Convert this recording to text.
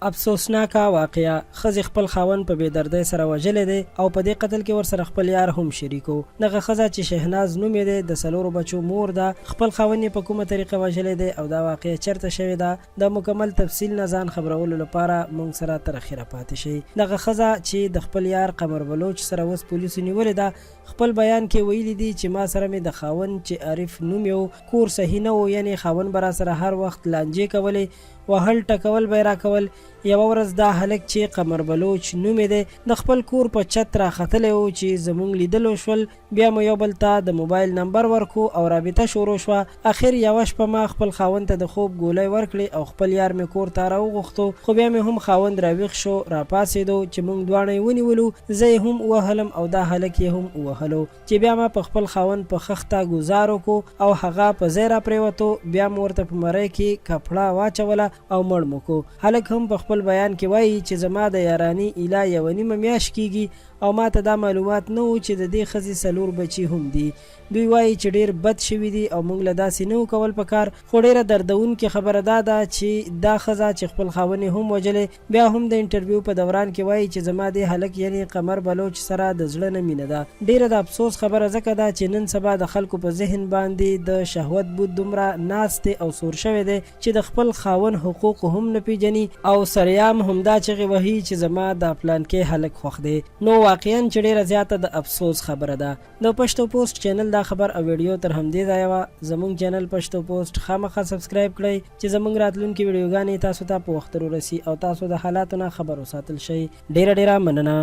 افسوسناک واقعیا خزي خپل خاوند په بې دردۍ سره وژلی دی او په دې قتل کې ورسره خپل یار هم شریکو. دغه ښځه چې شهناز نوم یې دی د 4 بچو مور ده. خپل خاوند یې په کومه طریقه وژلی دی او دا واقعیا چېرته شوې ده، د مکمل تفصیل نه ځان خبرولو لپاره موږ سره تر اخره پاتې شئ. دغه ښځه چې د خپل یار قمر بلوچ سره اوس پولیسو نیولې ده، خپل بیان کې ویلي دي چې ما سره مې د خاوند چې عارف نوم یو کور صحیح نه و، یعنی خاوند به راسره هر وخت لانجې کولې، وهل ټکول به یې راکول. یوه ورځ دا هلک چې قمر بلوچ نوم یې دی د خپل کور په چت راختلی و چې زموږ لیدلو شول. بیا مو یو بل ته د موبایل نمبر ورکو او رابطه شروع شوه. اخر یوه شپه ما خپل خاوند ته د خوب ګولۍ ورکړې او خپل یار مې کور ته راوغوښتو، خو بیا مې هم خاوند راویښ شو، راپاڅېدو چې موږ دواړه یې ونیولو. زه یې هم ووهلم او دا هلک یې هم ووهلو، چې بیا ما په خپل خاوند په خښته ګزار وکړو او هغه په ځای راپرېوتو. بیا مو ورته په مرۍ کې کپړه واچوله او مړ مو کو. هلک هم په خپل بیان کې وایي چې زما د یارانې ایله 1.5 میاشت کېږي او ما ته دا معلومات نه و چې د دې ښځې 4 بچي هم دي. دوی وایي چې ډیر بد شوي دي او موږ له داسې نه کول پکار، خو ډیره دردونکې خبره دا ده چې دا ښځه چې خپل خاوند هم وژلی بیا هم د انټرویو په دوران کې وایي چې زما دې هلک یعنی قمر بلوچ سره د زړه نه مینه ده. ډیره د افسوس خبره ځکه ده چې نن سبا د خلکو په ذهن باندې د شهوت بود دومره ناست دی او سور شوی دی چې د خپل خاوند حقوق هم نه پیژني او سریام همدا چغې وهي چې زما د پلانکې هلک خوښ دی. نو واقعا چې ډیره زیاته د افسوس خبره ده. د پښتو پوسټ چینل دا خبر او ویډیو تر همدې ځایه وه. زموږ چینل پښتو پوسټ خامخا سبسکرایب کړئ چې زموږ راتلونکي ویډیوګانې تاسو ته په وخت ورسي او تاسو د حالاتو نه خبر وساتل شئ. ډیره مننه.